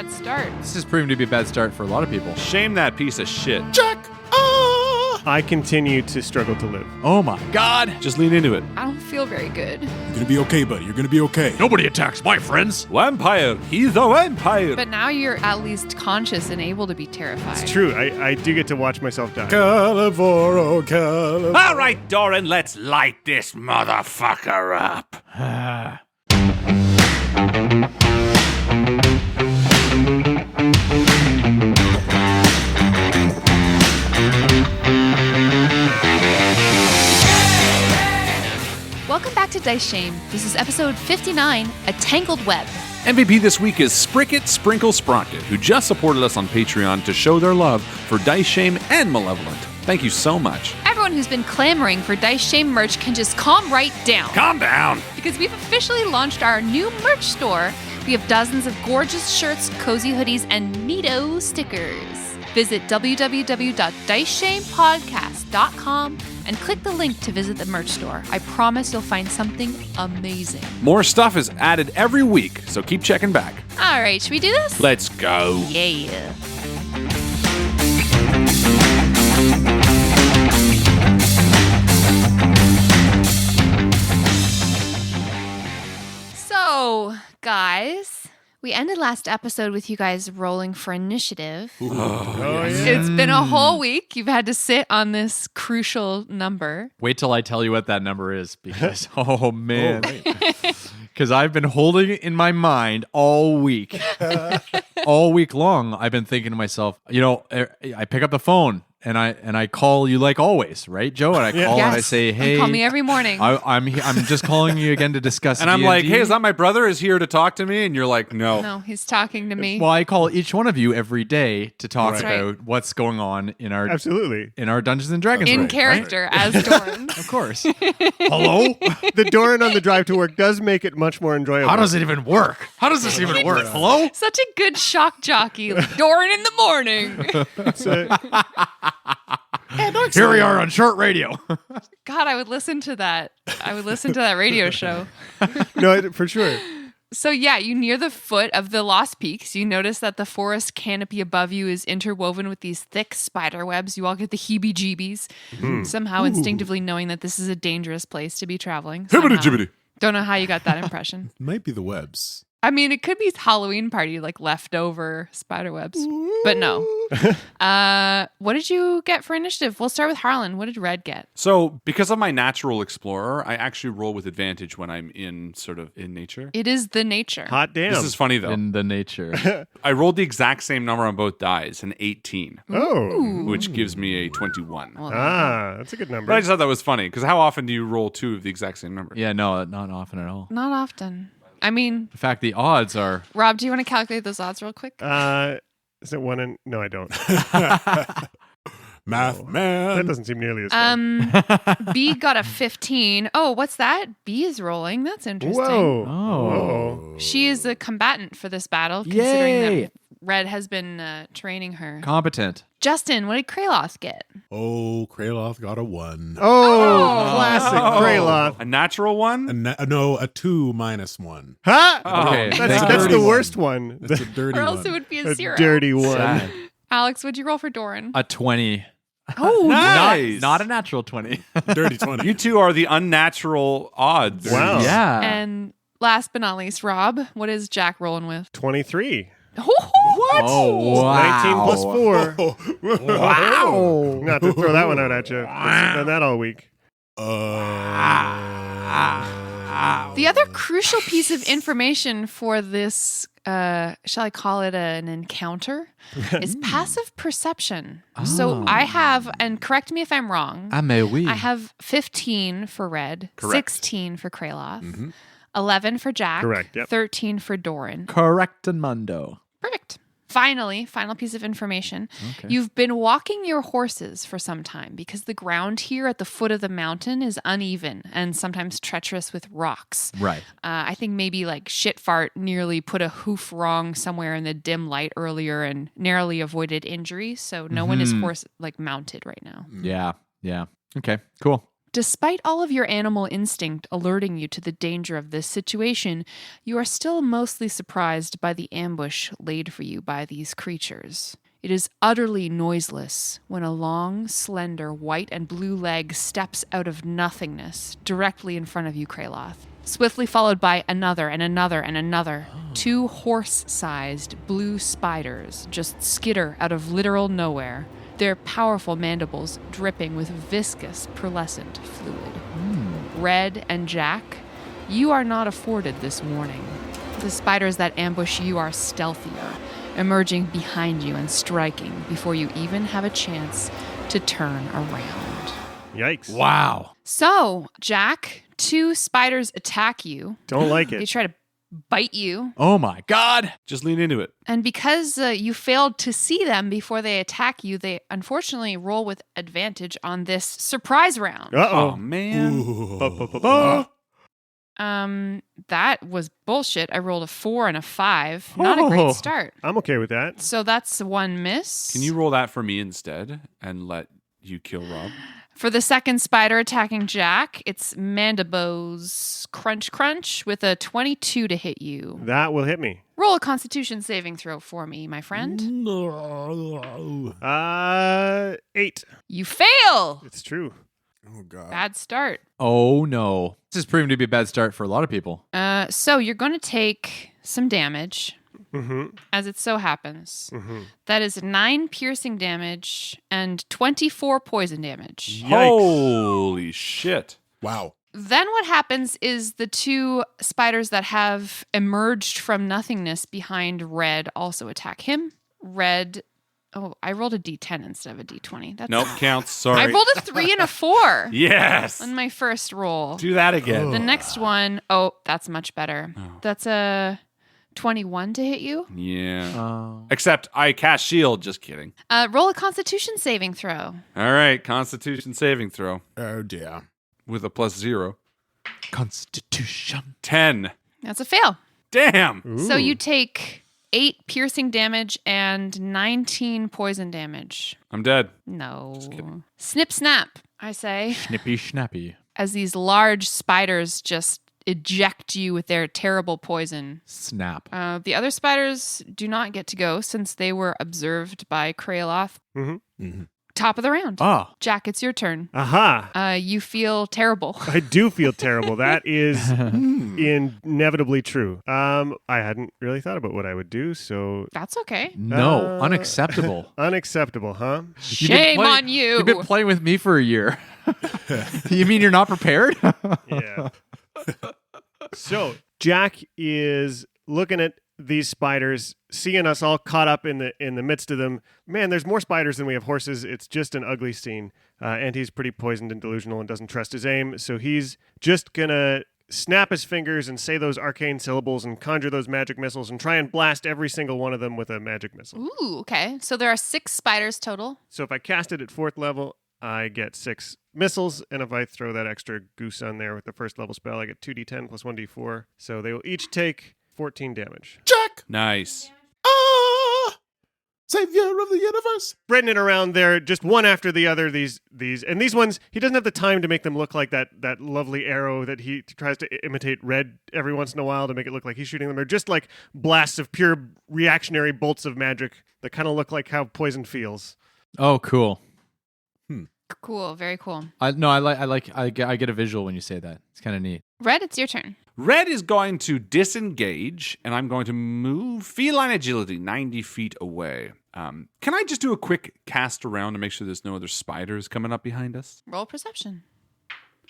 bad start. This is proving to be a bad start for a lot of people. Shame that piece of shit. Check. I continue to struggle to live. Oh my God. Just lean into it. I don't feel very good. You're gonna be okay, buddy. You're gonna be okay. Nobody attacks my friends. Vampire. He's a vampire. But now you're at least conscious and able to be terrified. It's true. I do get to watch myself die. Calivoro, Calivoro. All right, Doran, let's light this motherfucker up. Welcome back to Dice Shame. This is episode 59, A Tangled Web. MVP this week is Spricket Sprinkle Sprocket, who just supported us on Patreon to show their love for Dice Shame and Malevolent. Thank you so much. Everyone who's been clamoring for Dice Shame merch can just calm right down. Calm down. Because we've officially launched our new merch store. We have dozens of gorgeous shirts, cozy hoodies, and neato stickers. Visit www.diceshamepodcast.com and click the link to visit the merch store. I promise you'll find something amazing. More stuff is added every week, so keep checking back. All right, should we do this? Let's go. Yeah. So, guys, we ended last episode with you guys rolling for initiative. It's been a whole week. You've had to sit on this crucial number. Wait till I tell you what that number is, because, oh man. Because I've been holding it in my mind all week. All week long, I've been thinking to myself, I pick up the phone and I call you like always, right, Joe? And I call and I say, hey. You call me every morning. I'm just calling you again to discuss And I'm D&D. like, hey, is that my brother is here to talk to me? And you're like, no. No, he's talking to me. Well, I call each one of you every day to talk Right. about what's going on in our Absolutely. in our Dungeons and Dragons in world, character as Doran. right? Of course. Hello? The Doran on the drive to work does make it much more enjoyable. How does it even work? How does this even work? Hello? Such a good shock jockey. Doran in the morning. Here we are on short radio. God, I would listen to that. I would listen to that radio show. No, for sure. So yeah, you near the foot of the Lost Peaks. You notice that the forest canopy above you is interwoven with these thick spider webs. You all get the heebie-jeebies, somehow instinctively knowing that this is a dangerous place to be traveling. Hibbity-jibbity. Don't know how you got that impression. Might be the webs. I mean, it could be Halloween party, like leftover spider webs, but no. What did you get for initiative? We'll start with Harlan. What did Red get? So, because of my natural explorer, I actually roll with advantage when I'm in nature. It is the nature. Hot damn. This is funny, though. In the nature. I rolled the exact same number on both dice, an 18, Oh. which gives me a 21. Well, That's a good number. But I just thought that was funny, because how often do you roll two of the exact same number? Yeah, no, not often at all. not often. I mean, In fact, the odds are... Rob, do you want to calculate those odds real quick? Is it one in? No, I don't. Math That man. doesn't seem nearly as fun. B got a 15. Oh, what's that? B is rolling. That's interesting. Whoa. Oh. She is a combatant for this battle, considering Yay. that Red has been training her. Competent. Justin, what did Kraloth get? Oh, Kraloth got a 1. Oh, classic Kraloth. A natural one? No, a 2 minus 1. Huh? Okay, That's thank the you. worst one. That's a dirty Or else one. it would be a A 0. dirty one. Sad. Alex, what'd you roll for Doran? A 20. Oh, Nice. Not a natural 20. Dirty 20. You two are the unnatural odds. Wow. Yeah. And last but not least, Rob, what is Jack rolling with? 23. What? Oh, wow. 19 plus 4. Wow. Not to throw that one out at you. I've done that all week. The other crucial piece of information for this, shall I call it an encounter, is passive perception. So I have, and correct me if I'm wrong, oui. I have 15 for Red, Correct. 16 for Kraloth, 11 for Jack, Correct, yep. 13 for Doran. Correct and mundo. Perfect. Finally, final piece of information. Okay. You've been walking your horses for some time because the ground here at the foot of the mountain is uneven and sometimes treacherous with rocks. Right. I think maybe like Shitfart nearly put a hoof wrong somewhere in the dim light earlier and narrowly avoided injury. So no one is horse like mounted right now. Yeah. Yeah. Okay. Cool. Despite all of your animal instinct alerting you to the danger of this situation, you are still mostly surprised by the ambush laid for you by these creatures. It is utterly noiseless when a long, slender, white and blue leg steps out of nothingness directly in front of you, Kraloth, swiftly followed by another and another and another. 2 horse-sized blue spiders just skitter out of literal nowhere, their powerful mandibles dripping with viscous, pearlescent fluid. Red and Jack, you are not afforded this warning. The spiders that ambush you are stealthier, emerging behind you and striking before you even have a chance to turn around. Yikes. Wow. So, Jack, 2 spiders attack you. Don't like They it. try to bite you. Oh my God. Just lean into it. And because you failed to see them before they attack you, they unfortunately roll with advantage on this surprise round. Oh, Uh-oh. man. Ba-ba-ba-ba. That was bullshit. I rolled a 4 and a 5. Not a Oh. great start. I'm okay with that. So that's 1 miss. Can you roll that for me instead and let you kill Rob? For the second spider attacking Jack, it's Mandibo's Crunch Crunch with a 22 to hit you. That will hit me. Roll a Constitution saving throw for me, my friend. 8. You fail! It's true. Oh, God. Bad start. Oh no. This is proving to be a bad start for a lot of people. So you're going to take some damage, Mm-hmm. as it so happens. Mm-hmm. That is 9 piercing damage and 24 poison damage. Yikes. Holy shit. Wow. Then what happens is the 2 spiders that have emerged from nothingness behind Red also attack him. Red, oh, I rolled a d10 instead of a d20. That's Nope, counts. Sorry. I rolled a 3 and a 4 Yes. on my first roll. Do that again. The next one, oh, that's much better. That's a 21 to hit you. Yeah. Except I cast shield. Just kidding. Roll a Constitution saving throw. All right. Constitution saving throw Oh, dear. with a +0. Constitution. 10. That's a fail. Damn. So you take 8 piercing damage and 19 poison damage. I'm dead. No. kidding. Snip, snap, I say, Snippy snappy. as these large spiders just eject you with their terrible poison. Snap. The other spiders do not get to go since they were observed by Kraloth. Mm-hmm. Top of the round. Ah. Jack, it's your turn. Aha. You feel terrible. I do feel terrible. That is inevitably true. I hadn't really thought about what I would do, so That's okay. No. Unacceptable. unacceptable, huh? You've been Shame playing- on you. You've been playing with me for a year. You mean you're not prepared? Yeah. So Jack is looking at these spiders, seeing us all caught up in the midst of them. Man, there's more spiders than we have horses. It's just an ugly scene. And he's pretty poisoned and delusional and doesn't trust his aim. So he's just gonna snap his fingers and say those arcane syllables and conjure those magic missiles and try and blast every single one of them with a magic missile. Ooh, okay. So there are 6 spiders total. So if I cast it at 4th level, I get 6 missiles, and if I throw that extra goose on there with the 1st level spell, I get 2d10 plus 1d4. So they will each take 14 damage. Jack! Nice. Ah! Savior of the universe! Spreading it around there, just one after the other. These ones, he doesn't have the time to make them look like that lovely arrow that he tries to imitate Red every once in a while to make it look like he's shooting them. They're just like blasts of pure reactionary bolts of magic that kind of look like how poison feels. Oh, cool. Cool. Very cool. I get a visual when you say that. It's kind of neat. Red, it's your turn. Red is going to disengage, and I'm going to move feline agility 90 feet away. Can I just do a quick cast around to make sure there's no other spiders coming up behind us? Roll perception.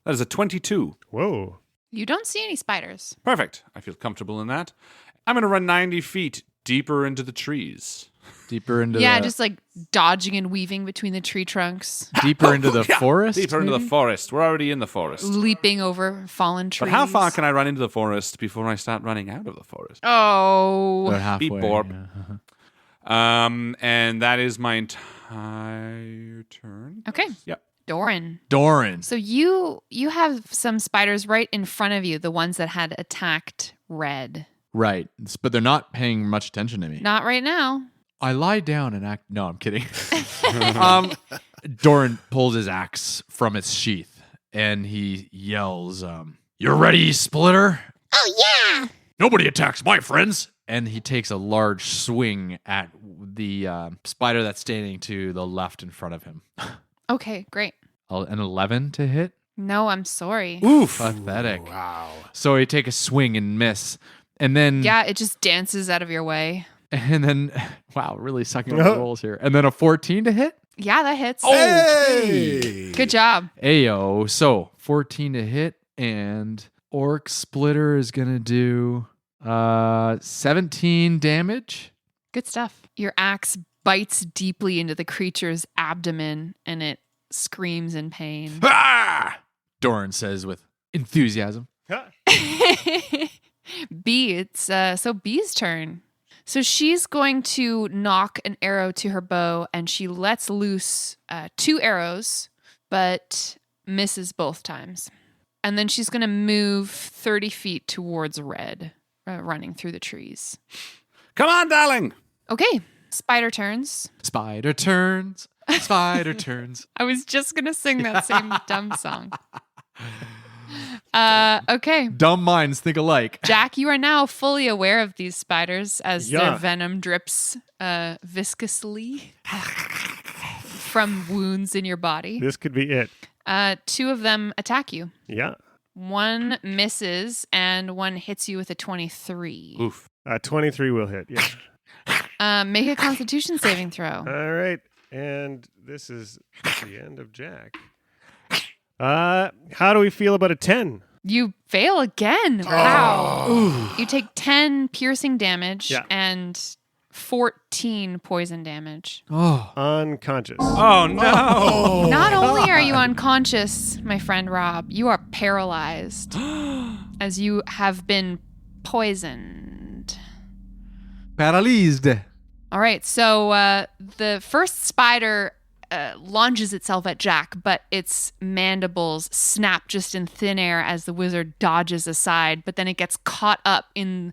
That is a 22. Whoa. You don't see any spiders. Perfect. I feel comfortable in that. I'm going to run 90 feet deeper into the trees. Deeper into Yeah, the just like dodging and weaving between the tree trunks, deeper into the Yeah, forest. Deeper into the forest. We're already in the forest. leaping over fallen trees. But how far can I run into the forest before I start running out of the forest? Oh. About halfway. Beep borb. yeah. And that is my entire turn. Okay. Yep. Doran. Doran. So you have some spiders right in front of you, the ones that had attacked Red. Right. But they're not paying much attention to me. Not right now. I lie down and act. No, I'm kidding. Doran pulls his axe from its sheath and he yells, "You're ready, Splitter?" Oh, yeah. "Nobody attacks my friends." And he takes a large swing at the spider that's standing to the left in front of him. Okay, great. An 11 to hit? No, I'm sorry. Oof. Pathetic. Wow. So he take a swing and miss. And then... Yeah, it just dances out of your way. And then... Wow, really sucking up the rolls here. And then a 14 to hit? Yeah, that hits. Hey! Good job. Ayo. So 14 to hit, and Orc Splitter is going to do 17 damage. Good stuff. Your axe bites deeply into the creature's abdomen, and it screams in pain. Ah! Doran says with enthusiasm. B, it's so B's turn. So she's going to knock an arrow to her bow, and she lets loose 2 arrows, but misses both times. And then she's going to move 30 feet towards Red, running through the trees. Come on, darling. Okay, spider turns. Spider turns. Spider turns. I was just going to sing that same dumb song. Okay. Dumb minds think alike. Jack, you are now fully aware of these spiders as Yeah. their venom drips viscously from wounds in your body. This could be it. 2 of them attack you. Yeah. 1 misses and 1 hits you with a 23. Oof. 23 will hit. Yeah. Make a Constitution saving throw. All right. And this is the end of Jack. How do we feel about a 10? You fail again. Wow. You take 10 piercing damage Yeah. and 14 poison damage. Oh. Unconscious. Oh, no. Not only are you unconscious, my friend Rob, you are paralyzed as you have been poisoned. Paralyzed. All right, so the first spider launches itself at Jack, but its mandibles snap just in thin air as the wizard dodges aside, but then it gets caught up in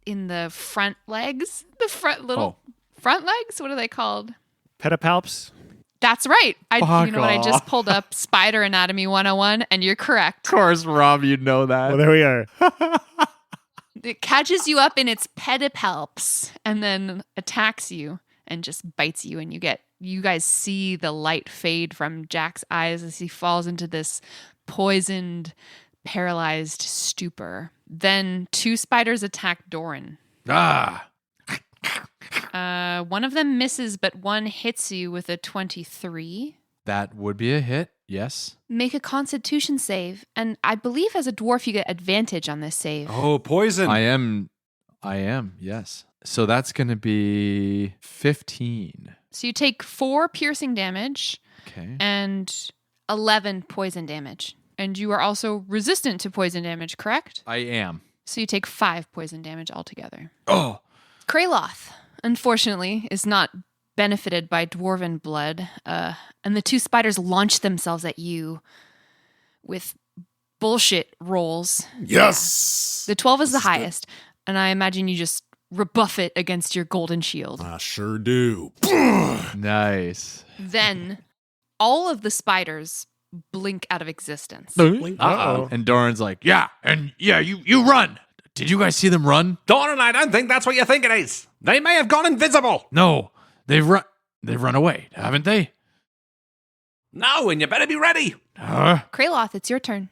the front legs, the front front legs. What are they called? Pedipalps. That's right. Fuck You know what? I off. just pulled up Spider Anatomy 101, and you're correct. Of course, Rob, you know that. Well, there we are. It catches you up in its pedipalps and then attacks you and just bites you, and you guys see the light fade from Jack's eyes as he falls into this poisoned, paralyzed stupor. Then 2 spiders attack Doran. Ah. One of them misses, but 1 hits you with a 23. That would be a hit, yes. Make a Constitution save, and I believe as a dwarf you get advantage on this save. Oh, poison. I am, yes. So that's going to be 15. So you take 4 piercing damage Okay. and 11 poison damage. And you are also resistant to poison damage, correct? I am. So you take 5 poison damage altogether. Oh. Kraloth, unfortunately, is not benefited by dwarven blood. And the 2 spiders launch themselves at you with bullshit rolls. Yes. The 12 is the highest. And I imagine you just rebuff it against your golden shield. I sure do. Nice. Then all of the spiders blink out of existence. Uh-oh. And Doran's like, yeah, you run. Did you guys see them run? Doran, I don't think that's what you think it is. They may have gone invisible. No, they've run away, haven't they? No, and you better be ready. Kraloth, it's your turn.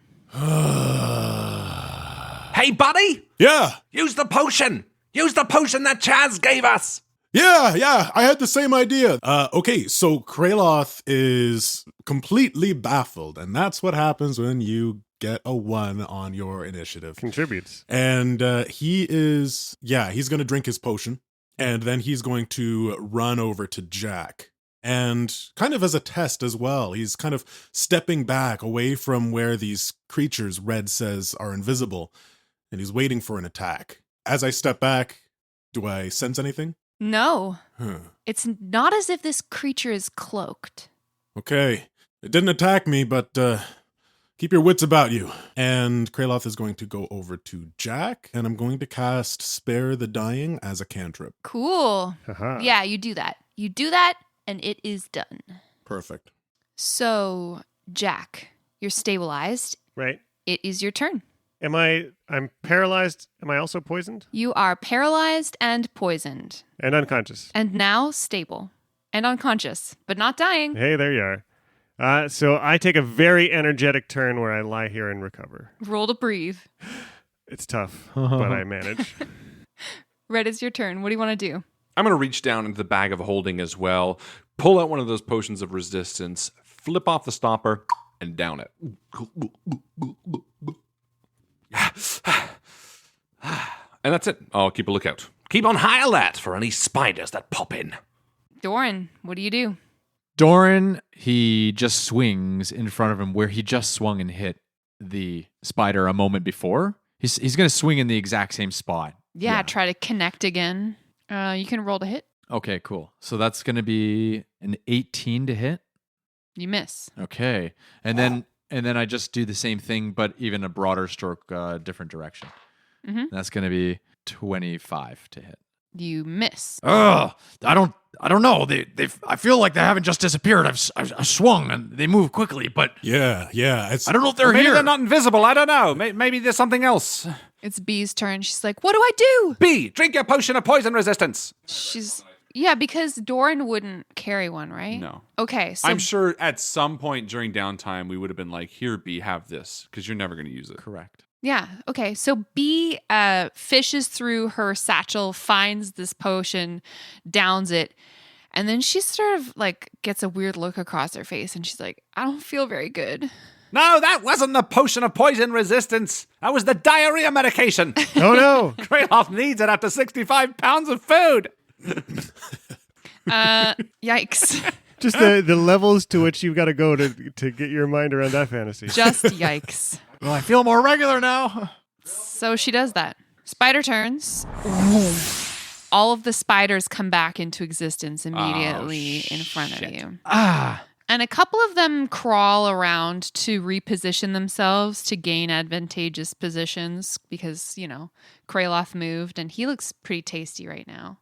Hey, buddy, Yeah. use the potion. Use the potion that Chaz gave us. Yeah, I had the same idea. Okay, so Kraloth is completely baffled, and that's what happens when you get a 1 on your initiative. Contributes. And he's going to drink his potion, and then he's going to run over to Jack. And kind of as a test as well, he's kind of stepping back away from where these creatures, Red says, are invisible, and he's waiting for an attack. As I step back, do I sense anything? No, Huh. it's not as if this creature is cloaked. Okay. It didn't attack me, but keep your wits about you. And Kraloth is going to go over to Jack, and I'm going to cast Spare the Dying as a cantrip. Cool. Haha. Yeah, you do that. You do that, and it is done. Perfect. So, Jack, You're stabilized. Right. It is your turn. I'm paralyzed. Am I also poisoned? You are paralyzed and poisoned. And unconscious. And now stable. And unconscious, but not dying. Hey, there you are. So I take a very energetic turn where I lie here and recover. Roll to breathe. It's tough, but I manage. Red, it's your turn. What do you want to do? I'm going to reach down into the bag of holding as well, pull out one of those potions of resistance, flip off the stopper, and down it. And that's it. I'll keep a lookout. Keep on high alert for any spiders that pop in. Doran, what do you do? Doran, he just swings in front of him where he just swung and hit the spider a moment before. He's going to swing in the exact same spot. Yeah, try to connect again. You can roll to hit. Okay, cool. So that's going to be an 18 to hit. You miss. Okay. And then I just do the same thing, but even a broader stroke, different direction. Mm-hmm. That's going to be 25 to hit. You miss. Ugh, I don't know. I feel like they haven't just disappeared. I've swung and they move quickly, but Yeah. I don't know if they're Maybe here. they're not invisible. I don't know. Maybe there's something else. It's Bee's turn. She's like, what do I do? B, drink your potion of poison resistance. Yeah, because Doran wouldn't carry one, right? No. Okay, so I'm sure at some point during downtime, we would have been like, here, B, have this, because you're never going to use it. Correct. yeah, okay. So Bee fishes through her satchel, finds this potion, downs it, and then she sort of like gets a weird look across her face, and she's like, I don't feel very good. No, that wasn't the potion of poison resistance. That was the diarrhea medication. Oh, no. Kraloth needs it after 65 pounds of food. Yikes. Just the levels to which you've got to go to get your mind around that fantasy. Just yikes. Well, I feel more regular now. So she does that. Spider turns. All of the spiders come back into existence immediately in front of you. And a couple of them crawl around to reposition themselves to gain advantageous positions because, Kraloth moved and he looks pretty tasty right now.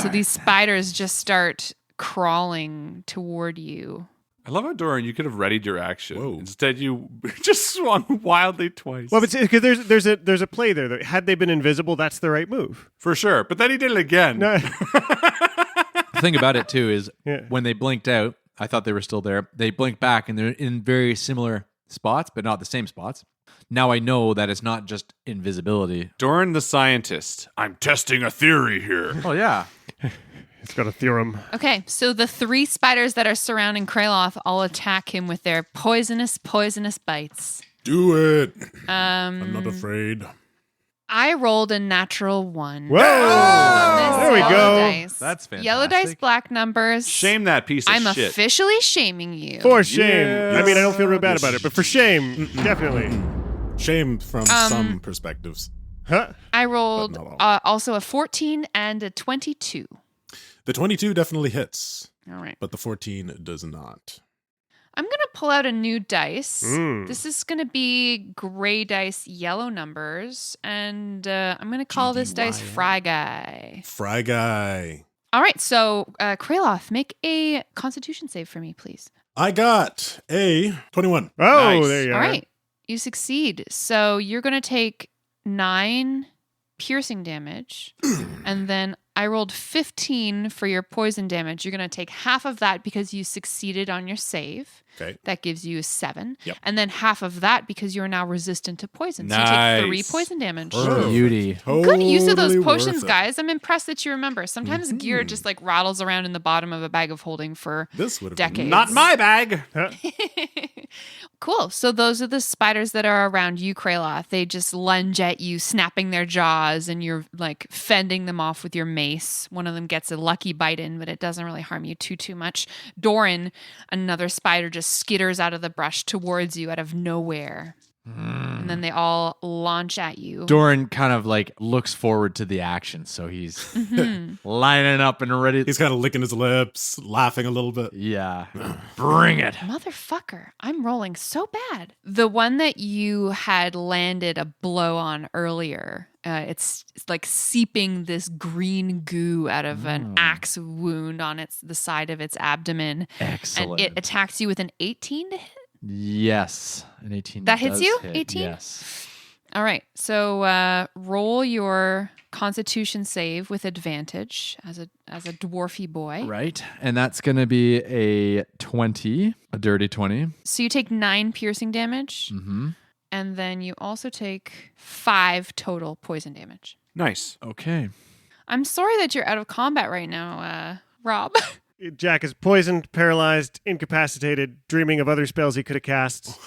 So these spiders just start crawling toward you. I love how, Doran, you could have readied your action. Whoa. Instead, you just swung wildly twice. Well, because there's a play there that had they been invisible, that's the right move. For sure. But then he did it again. No. The thing about it, too, is Yeah. when they blinked out, I thought they were still there. They blinked back, and they're in very similar spots, but not the same spots. Now I know that it's not just invisibility. Doran the scientist. I'm testing a theory here. Oh, yeah. It's got a theorem. Okay, so the 3 spiders that are surrounding Kraloth all attack him with their poisonous bites. Do it. I'm not afraid. I rolled a natural 1. Whoa! On this There we yellow go. dice. That's fantastic. Yellow dice, black numbers. Shame that piece of I'm shit. officially shaming you. For shame. Yes. I mean, I don't feel real bad about it, but for shame, definitely. Shame from some perspectives. Huh? I rolled But not all. also a 14 and a 22. The 22 definitely hits, All right. but the 14 does not. I'm going to pull out a new dice. Mm. This is going to be gray dice, yellow numbers, and I'm going to call this dice Fry Guy. Fry Guy. All right, so Kraloth, make a Constitution save for me, please. I got a 21. Oh, Nice. there you All are. right, you succeed. So you're going to take 9 piercing damage, and then I rolled 15 for your poison damage. You're going to take half of that because you succeeded on your save. Okay. That gives you 7. Yep. And then half of that because you're now resistant to poison. So you Nice. take 3 poison damage. Perfect. Beauty. Good use of those Totally potions, worth it. guys. I'm impressed that you remember. Sometimes gear just like rattles around in the bottom of a bag of holding for This would have decades. Not my bag. Cool. So those are the spiders that are around you, Kraloth. They just lunge at you, snapping their jaws, and you're like fending them off with your mace. One of them gets a lucky bite in, but it doesn't really harm you too much. Doran, another spider, just skitters out of the brush towards you out of nowhere. And then they all launch at you. Doran kind of like looks forward to the action, so he's lining up and ready. He's kind of licking his lips, laughing a little bit. Yeah. Bring it. Motherfucker, I'm rolling so bad. The one that you had landed a blow on earlier, it's like seeping this green goo out of an axe wound on the side of its abdomen. Excellent. And it attacks you with an 18 to hit. Yes. An 18 That hits does you? hit, 18? Yes. All right. So roll your Constitution save with advantage as a dwarfy boy. Right. And that's going to be a 20, a dirty 20. So you take 9 piercing damage, Mm-hmm. and then you also take 5 total poison damage. Nice. Okay. I'm sorry that you're out of combat right now, Rob. Jack is poisoned, paralyzed, incapacitated, dreaming of other spells he could have cast.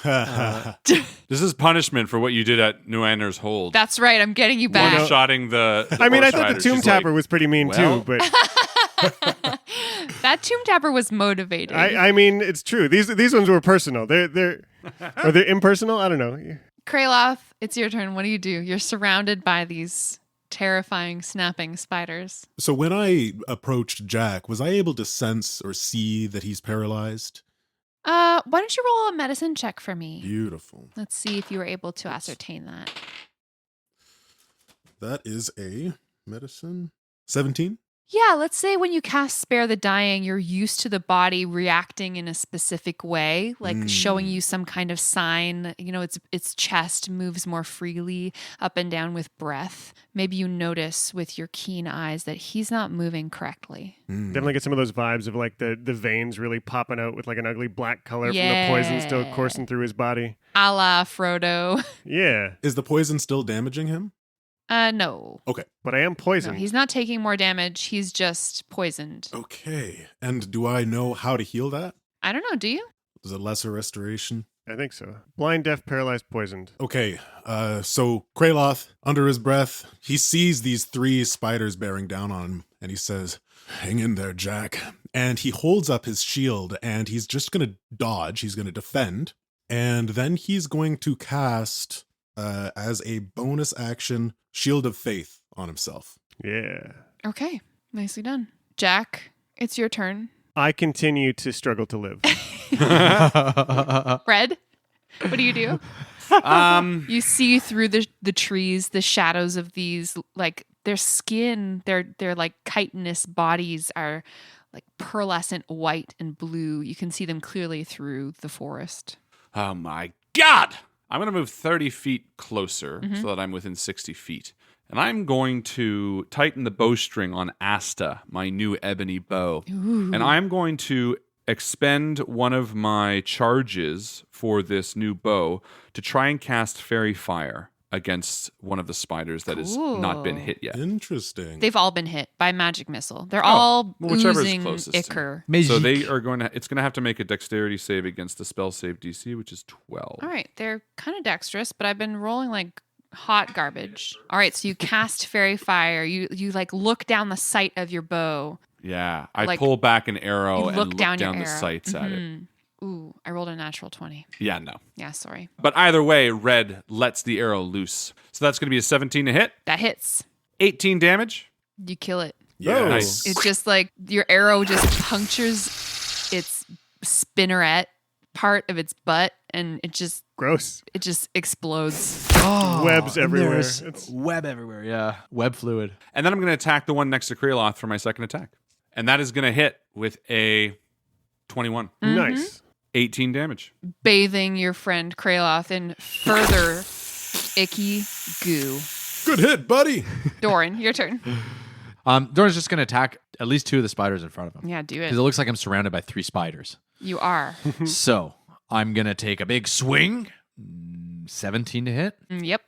This is punishment for what you did at Nuaner's Hold. That's right. I'm getting you back. One-shotting the I mean, I horse thought the rider. Tomb She's Tapper like, was pretty mean well. too, but That Tomb Tapper was motivating. I mean, it's true. These ones were personal. They're impersonal. I don't know. Kraloth, it's your turn. What do? You're surrounded by these terrifying snapping spiders. So when I approached Jack, was I able to sense or see that he's paralyzed? Why don't you roll a medicine check for me? Beautiful. Let's see if you were able to ascertain that. That is a medicine. 17? Yeah, let's say when you cast Spare the Dying, you're used to the body reacting in a specific way, like showing you some kind of sign. You know, its chest moves more freely up and down with breath. Maybe you notice with your keen eyes that he's not moving correctly. Definitely get some of those vibes of like the veins really popping out with like an ugly black color from the poison still coursing through his body. A la Frodo. Yeah. Is the poison still damaging him? No. Okay. But I am No, poisoned. he's not taking more damage. He's just poisoned. Okay. And do I know how to heal that? I don't know. Do you? Is it lesser restoration? I think so. Blind, deaf, paralyzed, poisoned. Okay, so Kraloth, under his breath, he sees these 3 spiders bearing down on him, and he says, "Hang in there, Jack." And he holds up his shield, and he's just going to dodge. He's going to defend. And then he's going to cast, as a bonus action, Shield of Faith on himself. Yeah. Okay. Nicely done. Jack, it's your turn. I continue to struggle to live. Fred, what do? You see through the trees, the shadows of these, like their skin, their like chitinous bodies are like pearlescent white and blue. You can see them clearly through the forest. Oh my God! I'm going to move 30 feet closer so that I'm within 60 feet. And I'm going to tighten the bowstring on Asta, my new ebony bow. Ooh. And I'm going to expend one of my charges for this new bow to try and cast Fairy Fire against one of the spiders that has not been hit yet. Interesting. They've all been hit by magic missile. They're all whichever's oozing closest to me. ichor. So they are going to. It's going to have to make a dexterity save against the spell save DC, which is 12. All right, they're kind of dexterous, but I've been rolling like hot garbage. All right, so you cast Fairy Fire. You like look down the sight of your bow. Yeah, I Like, pull back an arrow You and look look down down your the arrow. sights at it. Mhm. Ooh, I rolled a natural 20. Yeah, no. Yeah, sorry. But either way, red lets the arrow loose. So that's going to be a 17 to hit, That hits. 18 damage. You kill it. Yes. Nice. It's just like your arrow just punctures its spinneret part of its butt, and it just Gross. explodes. Webs everywhere. There's It's- web everywhere. Yeah. Web fluid. And then I'm going to attack the one next to Kraloth for my second attack. And that is going to hit with a 21. Nice. 18 damage. Bathing your friend Kraloth in further icky goo. Good hit, buddy. Doran, your turn. Doran's just going to attack at least 2 of the spiders in front of him. Yeah, do Because it. it looks like I'm surrounded by 3 spiders. You are. So I'm going to take a big swing. 17 to hit. Yep.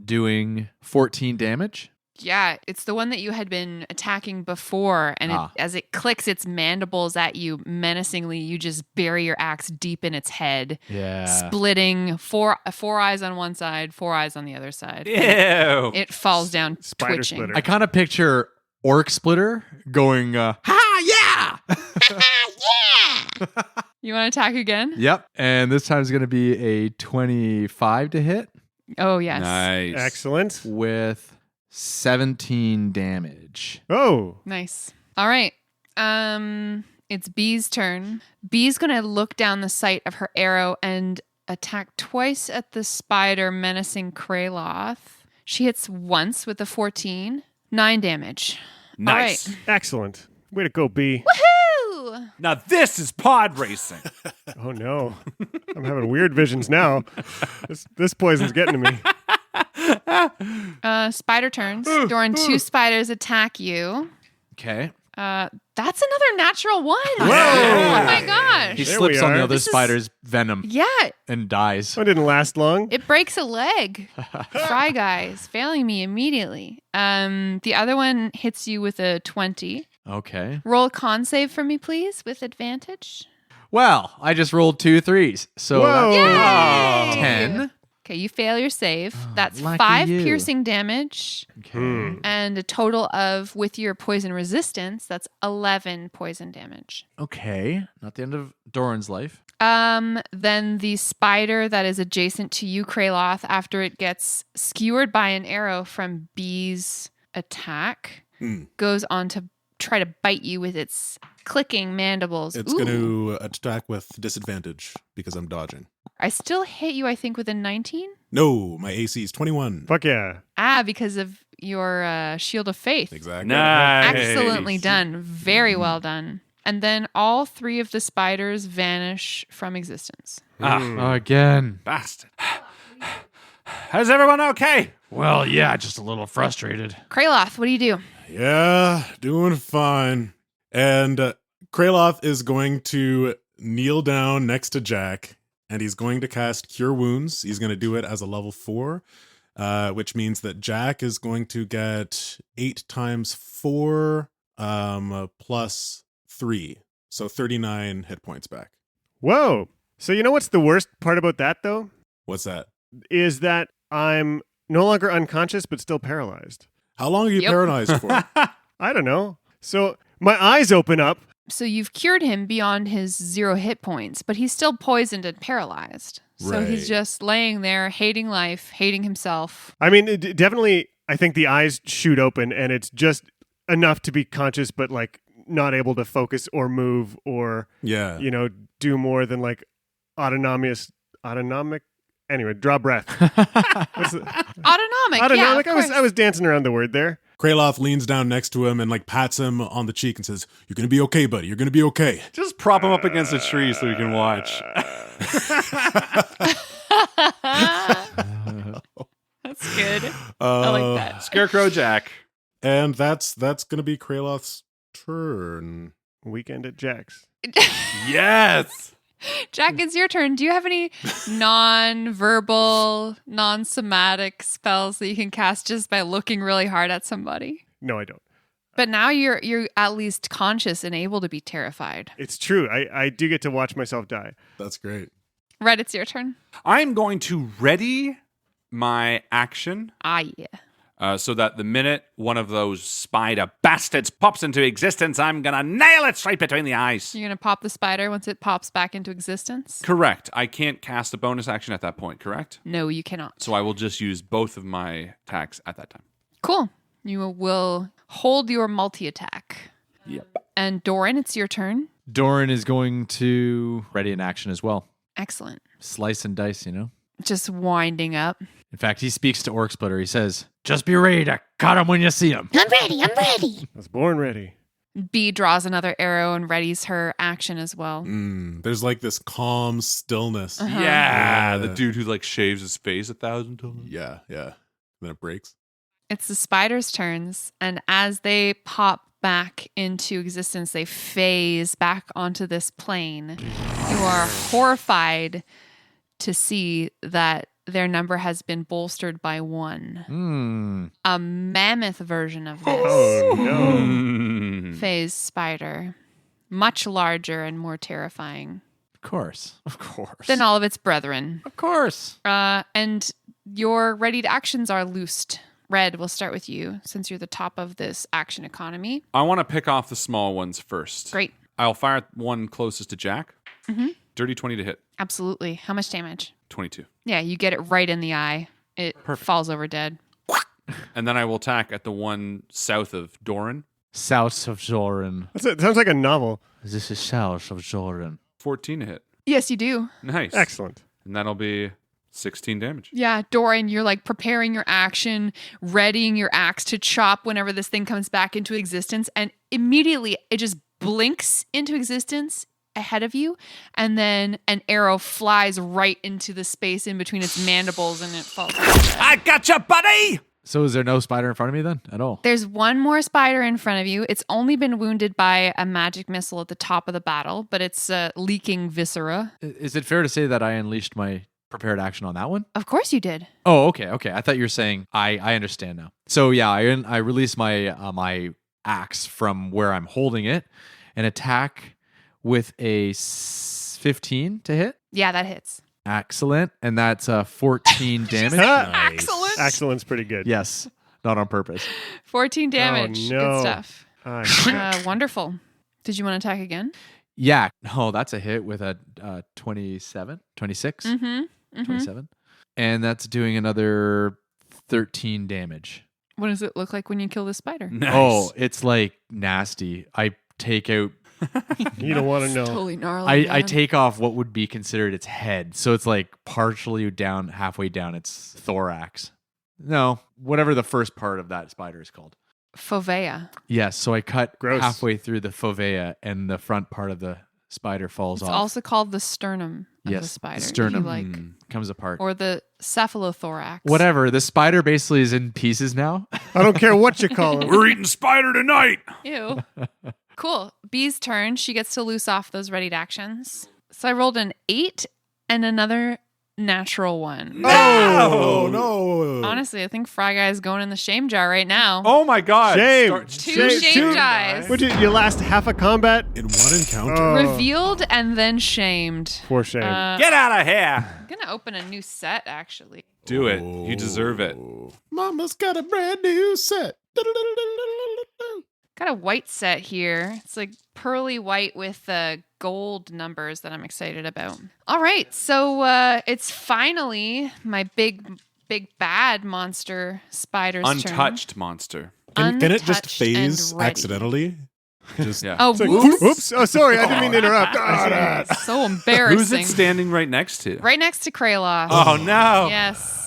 Doing 14 damage. Yeah, it's the one that you had been attacking before, and as it clicks its mandibles at you menacingly, you just bury your axe deep in its head, Yeah. splitting four eyes on one side, 4 eyes on the other side. Ew. It falls down, Spider twitching. splitter. I kind of picture Orc Splitter going, ha, yeah! You want to attack again? Yep. And this time is going to be a 25 to hit Oh, yes. Nice. Excellent. with 17 damage. Oh. Nice. All right. It's Bee's turn. Bee's gonna look down the sight of her arrow and attack twice at the spider menacing Kraloth. She hits once with a 14. 9 damage. Nice. All right. Excellent. Way to go, B. Woohoo! Ooh. Now this is pod racing. Oh no, I'm having weird visions now. This poison's getting to me. Spider turns. Doran, 2 spiders attack you. Okay. That's another natural one. Whoa! Oh my gosh. He There slips we on the are. other This is- spider's venom Yeah, and dies. That didn't last long. it breaks a leg. Fry guys, failing me immediately. The other one hits you with a 20. Okay. Roll a con save for me, please, with advantage. Well, I just rolled 2 3s. So Whoa! that's Yay! 10. Okay, you fail your save. That's lucky 5 you. piercing damage Okay. and a total of, with your poison resistance, that's 11 poison damage. Okay. Not the end of Doran's life. Then the spider that is adjacent to you, Kraloth, after it gets skewered by an arrow from B's attack, goes on to try to bite you with its clicking mandibles. It's going to attack with disadvantage because I'm dodging. I still hit you, I think, with a 19. No, my AC is 21. Fuck yeah. Because of your shield of faith. Exactly. Nice. Excellently done. Very well done. And then all 3 of the spiders vanish from existence. Again. Bastard. Is everyone okay? Well, yeah, just a little frustrated. Kraloth, what do you do? Yeah, doing fine. And Kraloth is going to kneel down next to Jack, and he's going to cast Cure Wounds. He's going to do it as a level 4, which means that Jack is going to get 8 times 4 plus 3. So 39 hit points back. Whoa. So you know what's the worst part about that, though? What's that? Is that I'm no longer unconscious, but still paralyzed. How long are you Yep. paralyzed for? I don't know. So my eyes open up. So you've cured him beyond his 0 hit points, but he's still poisoned and paralyzed. So he's Right. just laying there, hating life, hating himself. I mean, definitely, I think the eyes shoot open, and it's just enough to be conscious, but like not able to focus or move or, Yeah. you know, do more than like autonomic. Anyway, draw breath. What's the, Autonomic. Yeah, autonomic. of I was course. dancing around the word there. Kraloth leans down next to him and like pats him on the cheek and says, "You're going to be okay, buddy. You're going to be okay." Just prop him up against a tree so we can watch. That's good. I like that. Scarecrow Jack. And that's going to be Kraloth's turn. Weekend at Jack's. Yes. Jack, it's your turn. Do you have any non-verbal, non-somatic spells that you can cast just by looking really hard at somebody? No, I don't. But now you're at least conscious and able to be terrified. It's true. I do get to watch myself die. That's great. Red, it's your turn. I'm going to ready my action Yeah. so that the minute one of those spider bastards pops into existence, I'm going to nail it straight between the eyes. You're going to pop the spider once it pops back into existence? Correct. I can't cast a bonus action at that point, correct? No, you cannot. So I will just use both of my attacks at that time. Cool. You will hold your multi-attack. Yep. And Doran, it's your turn. Doran is going to ready an action as well. Excellent. Slice and dice, you know? Just winding up. In fact, he speaks to Orc Splitter. He says, "Just be ready to cut him when you see him." I'm ready. I was born ready. B draws another arrow and readies her action as well. There's like this calm stillness. Uh-huh. Yeah, the dude who like shaves his face 1,000 times. Yeah, yeah. Then it breaks. It's the spider's turns, and as they pop back into existence, they phase back onto this plane. You are horrified to see that their number has been bolstered by 1. A mammoth version of this Oh no. phase spider, much larger and more terrifying Of course. Of course. than all of its brethren. Of course. And your readied actions are loosed. Red, we'll start with you since you're the top of this action economy. I want to pick off the small ones first. Great. I'll fire one closest to Jack. Dirty 20 to hit. Absolutely. How much damage? 22. Yeah, you get it right in the eye. It falls over dead. And then I will attack at the one south of Doran. South of Doran. It sounds like a novel. This is south of Doran. 14 to hit. Yes, you do. Nice. Excellent. And that'll be 16 damage. Yeah, Doran, you're like preparing your action, readying your axe to chop whenever this thing comes back into existence, and immediately it just blinks into existence ahead of you, and then an arrow flies right into the space in between its mandibles, and it falls. I gotcha, buddy! So is there no spider in front of me then at all? There's one more spider in front of you. It's only been wounded by a magic missile at the top of the battle, but it's leaking viscera. Is it fair to say that I unleashed my prepared action on that one? Of course you did. Oh, okay. I thought you were saying I understand now. So yeah, I release my my axe from where I'm holding it and attack with a 15 to hit. Yeah, that hits. Excellent. And that's 14 damage. Excellent. Excellent's pretty good. Yes, not on purpose. 14 damage. no. Good stuff. Ah, Wonderful. Did you want to attack again? Yeah. Oh, that's a hit with a 27, 26, Mm-hmm. 27. And that's doing another 13 damage. What does it look like when you kill the spider? Nice. Oh, it's like nasty. I take out you don't want to know. Totally gnarly. I take off what would be considered its head. So it's like partially down, halfway down its thorax. No, whatever the first part of that spider is called. Fovea. Yes, so I cut Gross. halfway through the fovea and the front part of the spider falls It's off. also called the sternum of yes, the spider. if sternum you like. comes apart. Or the cephalothorax. Whatever, the spider basically is in pieces now. I don't care what you call it. We're eating spider tonight. Ew. Cool. Bee's turn. She gets to loose off those readied actions. So I rolled an 8 and another natural one. Oh, no. Honestly, I think Fry Guy is going in the shame jar right now. Oh my god. Shame. Two shame dies. Would you last half a combat? In one encounter. Oh. Revealed and then shamed. For shame. Get out of here. I'm going to open a new set, actually. Do it. You deserve it. Mama's got a brand new set. Got a white set here. It's like pearly white with gold numbers that I'm excited about. All right, so it's finally my big bad monster spider's turn. Untouched monster. Can it just Untouched phase and ready. accidentally? Just Yeah. Oh, It's like, whoops. oops. Oh, sorry. I didn't mean to interrupt. So embarrassing. Who's it standing right next to? Right next to Kraloth. Oh no. Yes.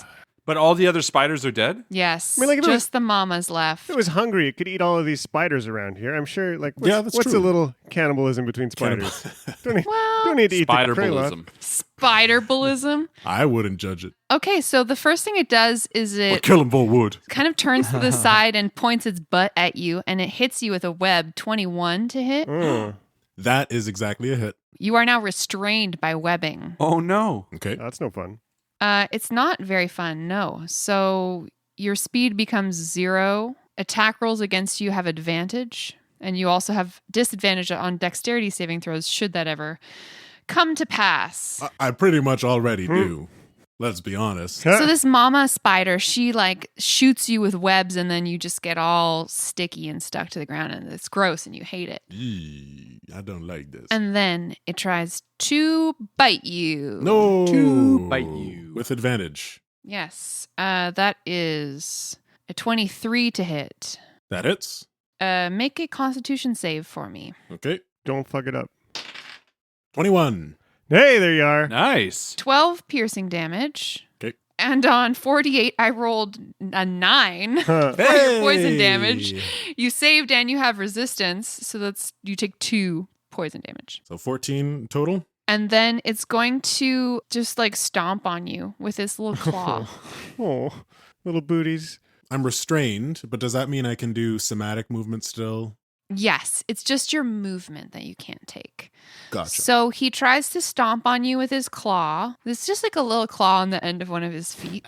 But all the other spiders are dead? Yes. I mean, like, if it just the mamas left. If it was hungry, it could eat all of these spiders around here. I'm sure. Like, Yeah, that's what's true. a little cannibalism between spiders? don't need to eat the Spider-ballism. Spider-ballism. I wouldn't judge it. Okay, so the first thing it does is it Kill him for wood. kind of turns to the side and points its butt at you, and it hits you with a web. 21 to hit. That is exactly a hit. You are now restrained by webbing. Oh no. Okay. That's no fun. It's not very fun, no. So your speed becomes 0. Attack rolls against you have advantage, and you also have disadvantage on dexterity saving throws should that ever come to pass. I pretty much already do. Let's be honest. So this mama spider, she like shoots you with webs, and then you just get all sticky and stuck to the ground, and it's gross and you hate it. Yee, I don't like this. And then it tries to bite you. No. To bite you. With advantage. Yes. That is a 23 to hit. That hits. Make a constitution save for me. Okay. Don't fuck it up. 21. Hey, there you are. Nice. 12 piercing damage. Okay. And on 48, I rolled a 9 Huh. for your poison damage. You saved and you have resistance, so that's you take 2 poison damage. So 14 total. And then it's going to just like stomp on you with its little claw. Oh, little booties. I'm restrained, but does that mean I can do somatic movement still? Yes, it's just your movement that you can't take. Gotcha. So he tries to stomp on you with his claw. It's just like a little claw on the end of one of his feet.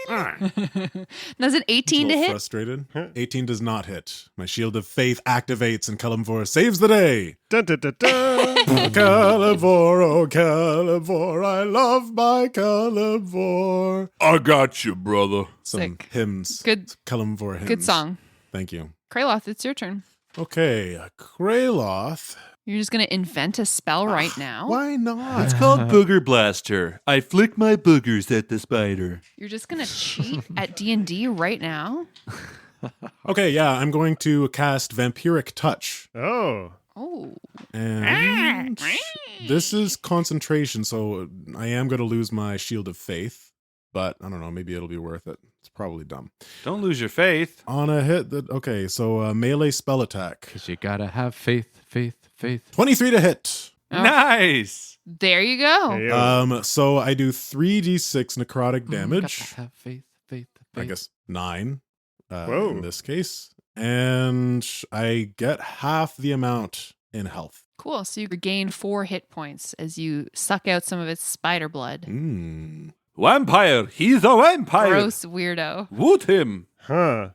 Does it 18 to It's a little hit? frustrated. 18 does not hit. My shield of faith activates and Calimvor saves the day. Dun, dun, dun, dun. Calimvor, oh Calimvor, I love my Calimvor. I got you, brother. Some Sick. hymns. Good, Calimvor hymns. good song. Thank you. Kraloth, it's your turn. Okay, Kraloth. You're just going to invent a spell right now. Why not? It's called Booger Blaster. I flick my boogers at the spider. You're just going to cheat at D&D right now? Okay, yeah, I'm going to cast Vampiric Touch. Oh. Oh. And this is concentration, so I am going to lose my Shield of Faith. But I don't know, maybe it'll be worth it. It's probably dumb. Don't lose your faith. On a hit that, okay, so melee spell attack. Because you gotta have faith, faith, faith. 23 to hit. Oh. Nice. There you go. Hey, yo. So I do 3d6 necrotic damage. Have faith. I guess 9 Whoa. in this case. And I get half the amount in health. Cool. So you regain 4 hit points as you suck out some of its spider blood. Mm. Vampire. He's a vampire. Gross weirdo. Woot him. Huh.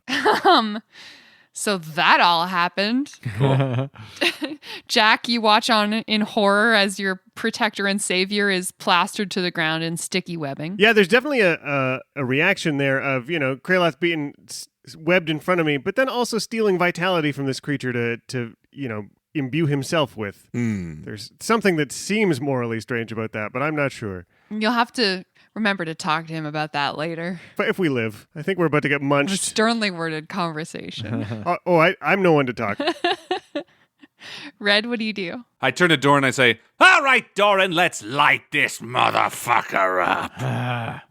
So that all happened. Jack, you watch on in horror as your protector and savior is plastered to the ground in sticky webbing. Yeah, there's definitely a reaction there of, Kraloth being webbed in front of me, but then also stealing vitality from this creature to imbue himself with. Mm. There's something that seems morally strange about that, but I'm not sure. You'll have to remember to talk to him about that later. But if we live, I think we're about to get A munched. sternly worded conversation. I'm no one to talk. Red, what do you do? I turn to Doran and I say, all right, Doran, let's light this motherfucker up.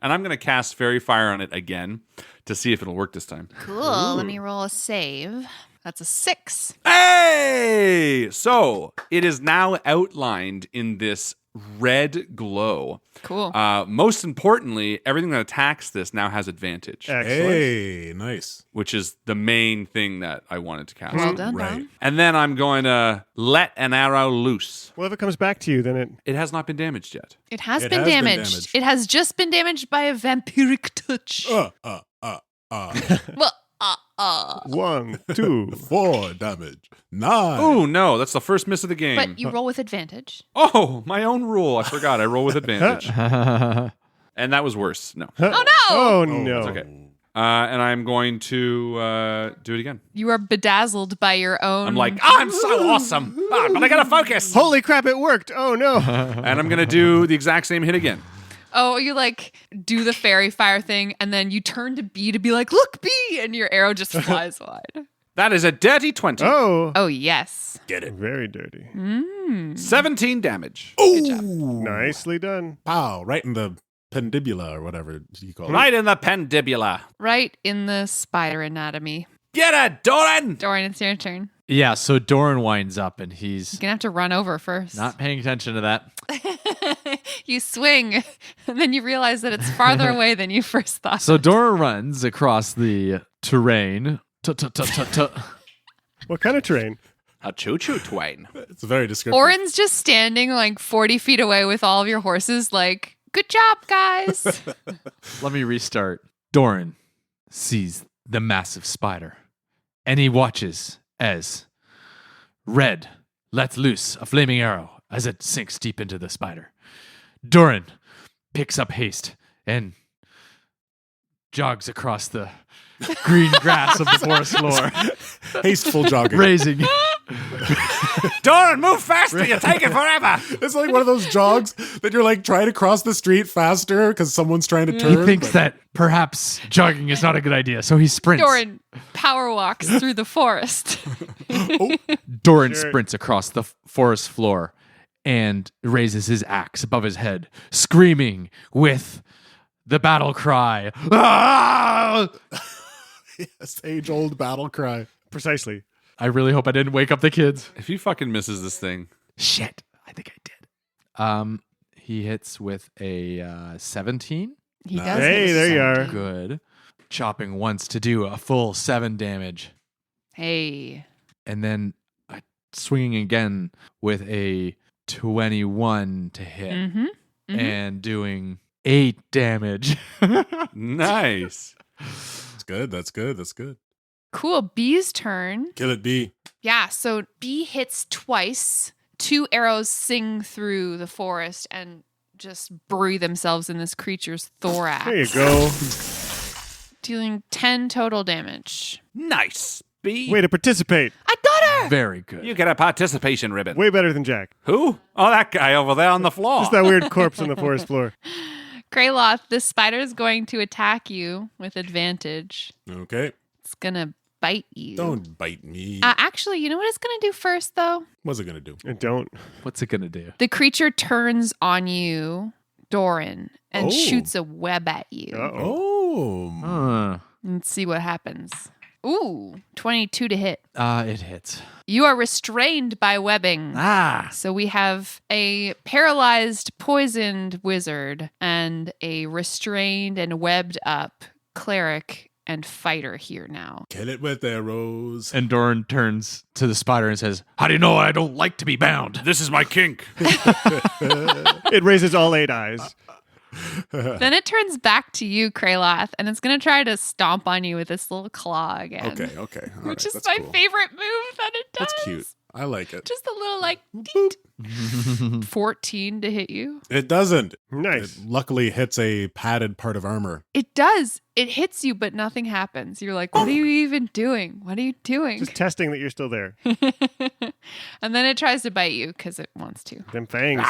And I'm going to cast Fairy Fire on it again to see if it'll work this time. Cool. Let me roll a save. That's a 6. Hey! So it is now outlined in this red glow. Cool. Most importantly, everything that attacks this now has advantage, Excellent. Hey, nice. which is the main thing that I wanted to cast. Well done, Right. Dom. And then I'm going to let an arrow loose. Well, if it comes back to you, then It has not been damaged yet. It has It been has been damaged. damaged. It has just been damaged by a vampiric touch. Well, 1, 2. 4 damage. 9. Oh, no, that's the first miss of the game. but you roll with advantage. Oh, my own rule. I forgot. I roll with advantage. And that was worse. No. Oh no! Oh, no. It's okay. And I'm going to do it again. You are bedazzled by your own. I'm like, I'm so awesome. But I got to focus. Holy crap, it worked. Oh, no. And I'm going to do the exact same hit again. Oh, you like do the fairy fire thing, and then you turn to B to be like, look, B! And your arrow just flies wide. That is a dirty 20. Oh. Oh, yes. Get it. Very dirty. 17 damage. Good job. Nicely done. Pow, right in the pendibula or whatever you call it. Right in the pendibula. Right in the spider anatomy. Get it, Doran! Dorian, it's your turn. Yeah, so Doran winds up and he's You're going to have to run over first. not paying attention to that. You swing, and then you realize that it's farther away than you first thought. So Doran runs across the terrain. What kind of terrain? A choo-choo twain. It's very descriptive. Orin's just standing like 40 feet away with all of your horses, like, good job, guys. Let me restart. Doran sees the massive spider, and he watches as Red lets loose a flaming arrow as it sinks deep into the spider. Doran picks up haste and jogs across the green grass of the forest floor, Hasteful jogging. raising. Doran, move faster! You're taking forever! It's like one of those jogs that you're like trying to cross the street faster because someone's trying to turn. He thinks that perhaps jogging is not a good idea, so he sprints. Doran power walks through the forest. Doran Sure. sprints across the forest floor and raises his axe above his head, screaming with the battle cry. Ah! Yes, age-old battle cry. Precisely. I really hope I didn't wake up the kids. If he fucking misses this thing. Shit, I think I did. He hits with a 17. He does. Hey, hit there you are. 17. Good. Chopping once to do a full 7 damage. Hey. And then swinging again with a 21 to hit. Mm-hmm. And doing 8 damage. Nice. That's good. That's good. That's good. Cool. B's turn. Kill it, B. Yeah, so B hits twice. 2 arrows sing through the forest and just bury themselves in this creature's thorax. There you go. Dealing 10 total damage. Nice. B. Way to participate. I got her! Very good. You get a participation ribbon. Way better than Jack. Who? Oh, that guy over there on the floor. Just that weird corpse on the forest floor. Greyloth, this spider is going to attack you with advantage. Okay. It's going to bite you. Don't bite me. Actually, you know what it's going to do first, though? What's it going to do? And don't. What's it going to do? The creature turns on you, Doran, and Oh. shoots a web at you. Uh-oh. Oh. Huh. Let's see what happens. Ooh, 22 to hit. It hits. You are restrained by webbing. So we have a paralyzed, poisoned wizard and a restrained and webbed up cleric and fighter here now. Kill it with arrows. And Doran turns to the spider and says, "How do you know I don't like to be bound?" This is my kink. It raises all 8 eyes. Then it turns back to you, Kraloth, and it's going to try to stomp on you with this little claw again. Okay. All Which right, is that's my cool. favorite move that it does. That's cute. I like it. Just a little like Boop. 14 to hit you. It doesn't. Nice. It luckily hits a padded part of armor. It does. It hits you, but nothing happens. You're like, what are you even doing? What are you doing? Just testing that you're still there. And then it tries to bite you because it wants to. Them fangs.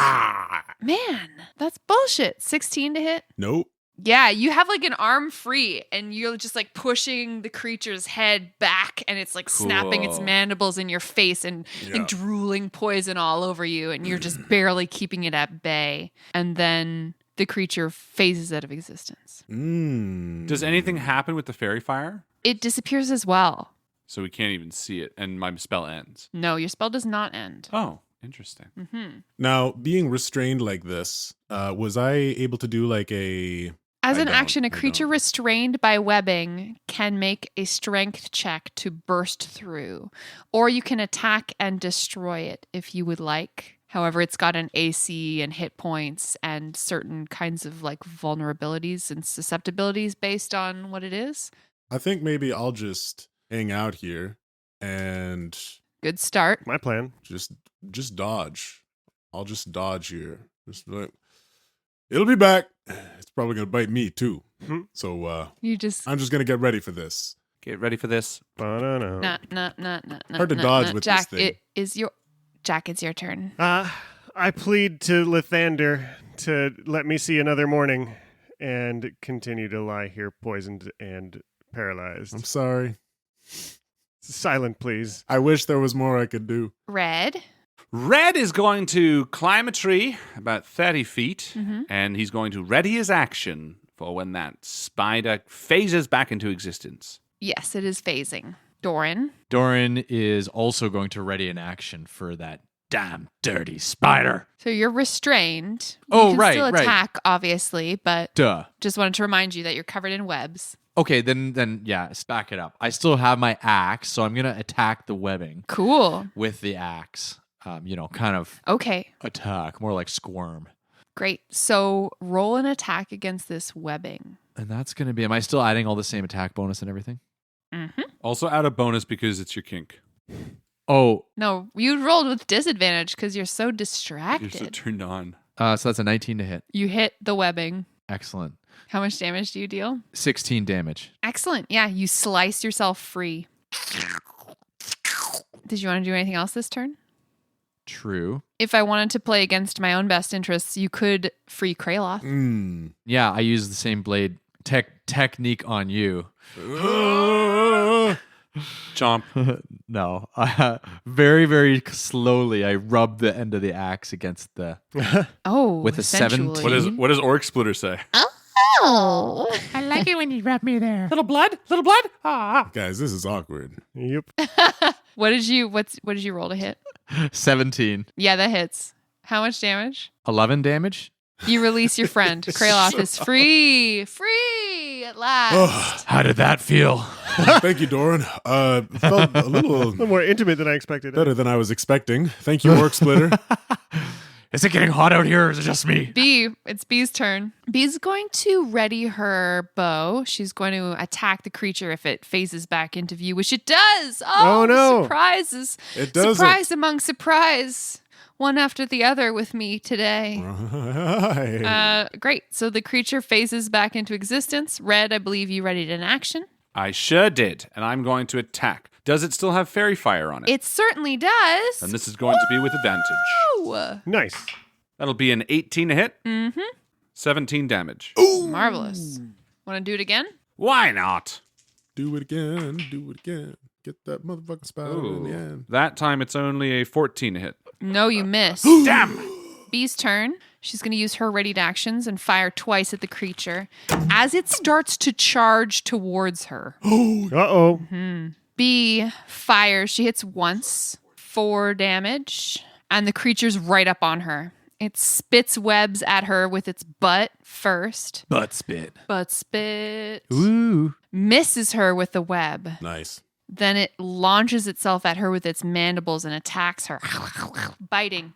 Man, that's bullshit. 16 to hit? Nope. Yeah, you have like an arm free and you're just like pushing the creature's head back and it's like snapping its Cool. mandibles in your face and like drooling poison all over you and you're just barely keeping it at bay. And then the creature phases out of existence. Does anything happen with the fairy fire? It disappears as well. So we can't even see it, and my spell ends. No, your spell does not end. Oh, interesting. Now, being restrained like this, was I able to do like a... As I an don't, action, a I creature don't. restrained by webbing can make a strength check to burst through, or you can attack and destroy it if you would like. However, it's got an AC and hit points and certain kinds of like vulnerabilities and susceptibilities based on what it is. I think maybe I'll just hang out here and Good start. My plan. just dodge. I'll just dodge here. Just like, it'll be back. It's probably gonna bite me too. So You just I'm just gonna get ready for this. Get ready for this. Ba-da-da. Hard to dodge with this Jack, thing. Jack, it's your turn. I plead to Lathander to let me see another morning and continue to lie here poisoned and paralyzed. I'm sorry. Silent, please. I wish there was more I could do. Red. Red is going to climb a tree about 30 feet, and he's going to ready his action for when that spider phases back into existence. Yes, it is phasing. Doran. Doran is also going to ready an action for that damn dirty spider. So you're restrained. Oh, you can right, still right. attack, obviously, but Duh. just wanted to remind you that you're covered in webs. Okay, then yeah, let's back it up. I still have my axe, so I'm gonna attack the webbing Cool. with the axe. Kind of Okay, attack, more like squirm. great. So roll an attack against this webbing. And that's gonna be. Am I still adding all the same attack bonus and everything? Mm-hmm. Also add a bonus because it's your kink. Oh, No, you rolled with disadvantage because you're so You're distracted. so turned on. so that's a 19 to hit. You hit the webbing. Excellent. How much damage do you deal? 16 damage. Excellent. Yeah, you slice yourself free. Did you want to do anything else this turn? True. If I wanted to play against my own best interests, you could free Kraloth. Yeah, I use the same blade technique on you. Chomp. No. Very, very slowly, I rub the end of the axe against the... Oh, With a sensually. 17. What does Orc Splitter say? Oh. I like it when you rub me there. Little blood? Little blood? Ah. Guys, this is awkward. Yep. What did you roll to hit? 17. Yeah, that hits. How much damage? 11 damage? You release your friend. Kraloth is free. Free at last. How did that feel? Thank you, Doran. Felt a little A little more intimate than I expected. better than I was expecting. Thank you, Orc Splitter. Is it getting hot out here or is it just me? It's Bee's turn. Bee's going to ready her bow. She's going to attack the creature if it phases back into view, which it does. Oh, no. It Surprises. doesn't. Surprise among surprise. One after the other with me today. Great. So the creature phases back into existence. Red, I believe you readied an action. I sure did, and I'm going to attack. Does it still have fairy fire on it? It certainly does. And this is going to be with advantage. Ooh, Nice. That'll be an 18 to hit. 17 damage. marvelous. Want to do it again? Why not? Do it again. Do it again. Get that motherfucking spider in the end. That time it's only a 14 to hit. No, you missed. Damn! Bee's turn. She's going to use her readied actions and fire twice at the creature as it starts to charge towards her. Uh-oh. B fires. She hits once, 4 damage, and the creature's right up on her. It spits webs at her with its butt first. Butt spit. Butt spit. Ooh. Misses her with the web. Nice. Then it launches itself at her with its mandibles and attacks her. Biting.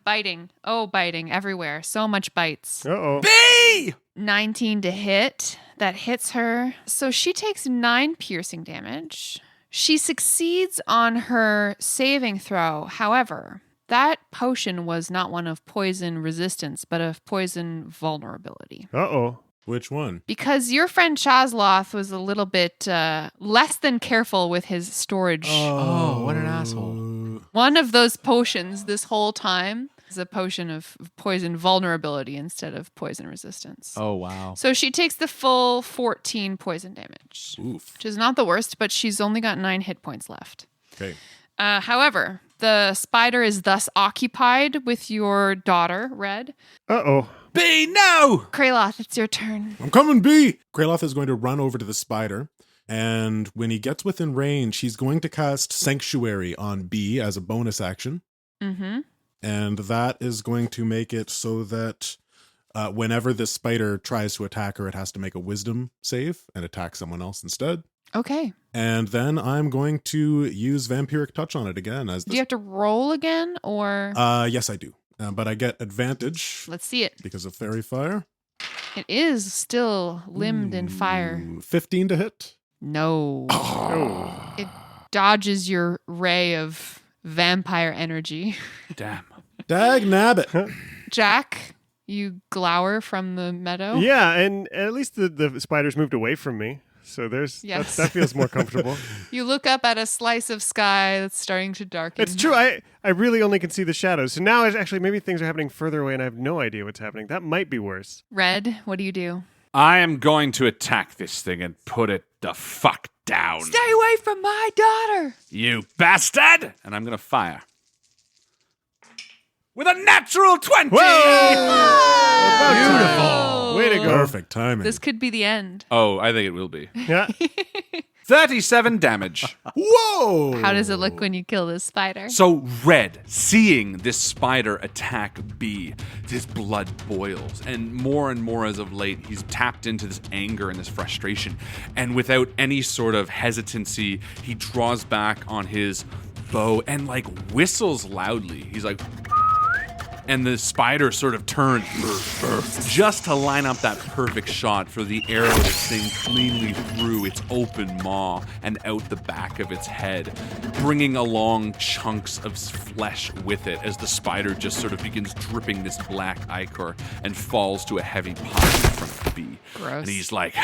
Oh, biting everywhere. So much bites. Uh-oh. B! 19 to hit. That hits her. So she takes 9 piercing damage. She succeeds on her saving throw. However, that potion was not one of poison resistance, but of poison vulnerability. Uh-oh. Which one? Because your friend Chazloth was a little bit less than careful with his storage. Oh, what an asshole. One of those potions this whole time is a potion of poison vulnerability instead of poison resistance. Oh, wow. So she takes the full 14 poison damage, Oof. which is not the worst, but she's only got 9 hit points left. Okay. However, the spider is thus occupied with your daughter, Red. Uh-oh. B, no! Kraloth, it's your turn. I'm coming, B! Kraloth is going to run over to the spider, and when he gets within range, he's going to cast Sanctuary on B as a bonus action. Mm-hmm. And that is going to make it so that whenever this spider tries to attack her, it has to make a wisdom save and attack someone else instead. Okay. And then I'm going to use Vampiric Touch on it again. Do you have to roll again, or? Yes, I do. But I get advantage Let's see it. because of Fairy Fire. It is still limbed in fire. Ooh, 15 to hit. No. Oh. It dodges your ray of vampire energy. Damn. Dag nabbit. Jack, you glower from the meadow. Yeah, and at least the spiders moved away from me. So Yes. that feels more comfortable. You look up at a slice of sky that's starting to darken. It's true. I really only can see the shadows. So now actually maybe things are happening further away and I have no idea what's happening. That might be worse. Red, what do you do? I am going to attack this thing and put it the fuck down. Stay away from my daughter. You bastard! And I'm going to fire. With a natural 20! Beautiful. Way to go. Perfect timing. This could be the end. Oh, I think it will be. Yeah. 37 damage. Whoa! How does it look when you kill this spider? So Red, seeing this spider attack B, his blood boils. And more as of late, he's tapped into this anger and this frustration. And without any sort of hesitancy, he draws back on his bow and like whistles loudly. He's like... And the spider sort of turns just to line up that perfect shot for the arrow to sing cleanly through its open maw and out the back of its head, bringing along chunks of flesh with it as the spider just sort of begins dripping this black ichor and falls to a heavy pile in front of B. Gross. And he's like,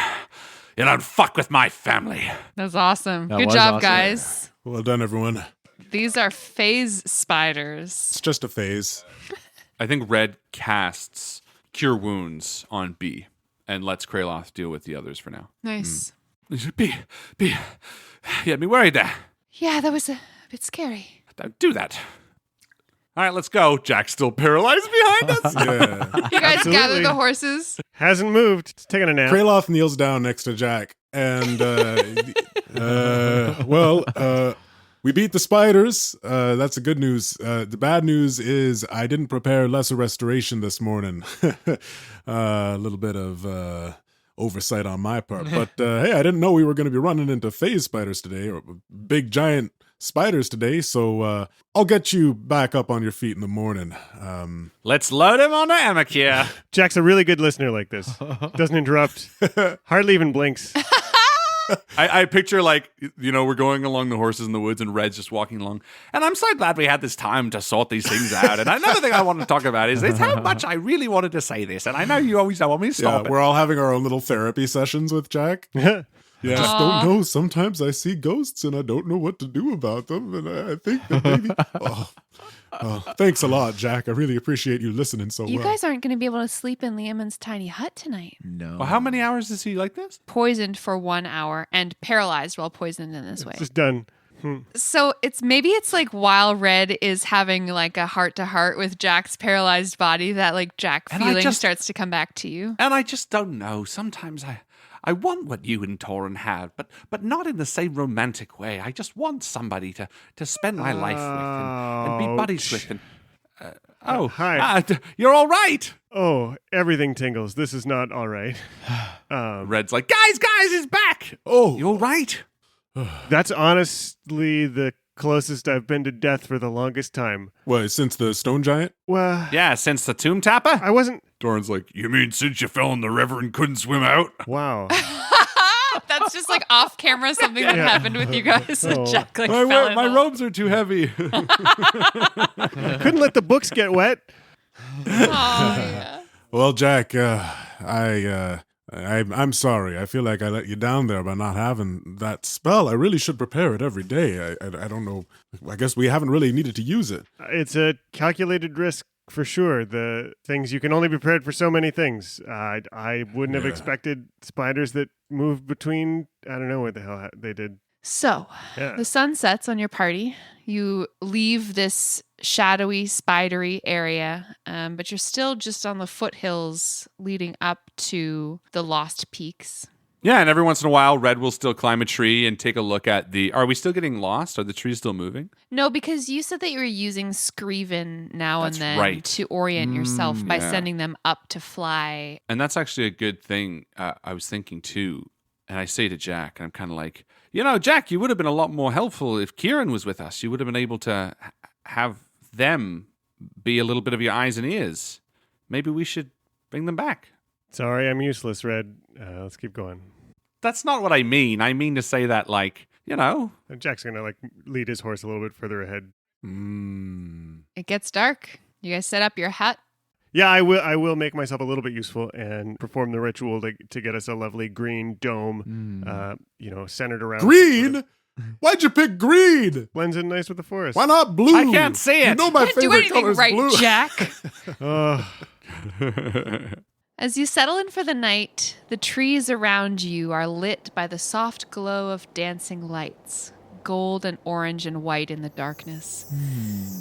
"You don't fuck with my family." That's awesome. That Good was job, awesome. guys. Well done, everyone. These are phase spiders. It's just a phase. I think Red casts Cure Wounds on B and lets Kraloth deal with the others for now. Nice. B, you had me worried there. Yeah, that was a bit scary. Don't do that. All right, let's go. Jack's still paralyzed behind us. Yeah. You guys gather Absolutely. the horses. Hasn't moved. It's taking a nap. Kraloth kneels down next to Jack, and we beat the spiders. That's the good news. The bad news is I didn't prepare lesser restoration this morning. A little bit of oversight on my part, but hey, I didn't know we were going to be running into phase spiders today, or big giant spiders today. So I'll get you back up on your feet in the morning. Let's load him on the Amacure. Jack's a really good listener like this. Doesn't interrupt. Hardly even blinks. I picture like, we're going along the horses in the woods and Red's just walking along. And I'm so glad we had this time to sort these things out. And another thing I want to talk about is how much I really wanted to say this. And I know you always don't want me to stop Yeah, it. we're all having our own little therapy sessions with Jack. Yeah. Yeah, I just don't know. Sometimes I see ghosts and I don't know what to do about them. And I think that maybe... thanks a lot, Jack. I really appreciate you listening so You well. guys aren't going to be able to sleep in Liamon's tiny hut tonight. No. Well, how many hours is he like this? Poisoned for 1 hour and paralyzed while poisoned in this way. Just done. So it's like while Red is having like a heart-to-heart with Jack's paralyzed body, that like Jack And feeling starts to come back to you. And I just don't know. Sometimes I want what you and Torin have, but not in the same romantic way. I just want somebody to spend my life with and be buddies with. And, hi. You're all right. Oh, everything tingles. This is not all right. Red's like, guys, he's back. Oh, You all right? That's honestly the closest I've been to death for the longest time. what, since the stone giant? Well, Yeah, since the tomb tapper? I wasn't. Doran's like, you mean since you fell in the river and couldn't swim out? Wow. That's just like off camera something that happened with you guys. Oh. Jack like fell in My the- robes are too heavy. Couldn't let the books get wet. Oh, yeah. Well, Jack, I'm sorry. I feel like I let you down there by not having that spell. I really should prepare it every day. I don't know. I guess we haven't really needed to use it. It's a calculated risk for sure. The things you can only be prepared for so many things. I wouldn't have expected spiders that move between. I don't know what the hell they did. So, Yeah. the sun sets on your party. You leave this shadowy, spidery area, but you're still just on the foothills leading up to the Lost Peaks. Yeah, and every once in a while, Red will still climb a tree and take a look at Are we still getting lost? Are the trees still moving? No, because you said that you were using Screven now That's and then right. to orient yourself by yeah. sending them up to fly. And that's actually a good thing. I was thinking too, and I say to Jack, and I'm kind of like, Jack, you would have been a lot more helpful if Kieran was with us. You would have been able to have them be a little bit of your eyes and ears. Maybe we should bring them back. Sorry, I'm useless, Red. Let's keep going. That's not what I mean. I mean to say that, Jack's gonna lead his horse a little bit further ahead. It gets dark. You guys set up your hut. Yeah, I will make myself a little bit useful and perform the ritual to get us a lovely green dome, centered around. Green? Why'd you pick green? Blends in nice with the forest. Why not blue? I can't see it. You know my Can't do favorite anything color is right, blue. Jack. Ugh. As you settle in for the night, the trees around you are lit by the soft glow of dancing lights, gold and orange and white in the darkness.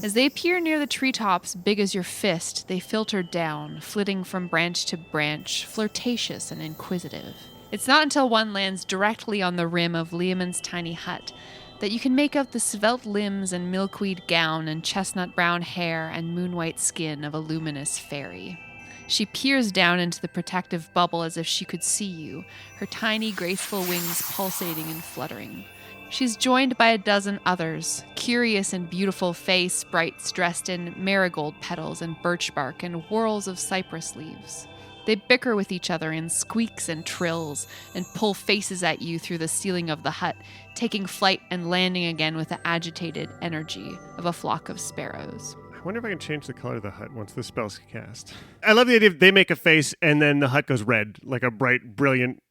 As they appear near the treetops, big as your fist, they filter down, flitting from branch to branch, flirtatious and inquisitive. It's not until one lands directly on the rim of Liamon's tiny hut that you can make out the svelte limbs and milkweed gown and chestnut brown hair and moon-white skin of a luminous fairy. She peers down into the protective bubble as if she could see you, her tiny, graceful wings pulsating and fluttering. She's joined by a dozen others, curious and beautiful fey sprites dressed in marigold petals and birch bark and whorls of cypress leaves. They bicker with each other in squeaks and trills and pull faces at you through the ceiling of the hut, taking flight and landing again with the agitated energy of a flock of sparrows. I wonder if I can change the color of the hut once the spell's cast. I love the idea of they make a face and then the hut goes red, like a bright, brilliant,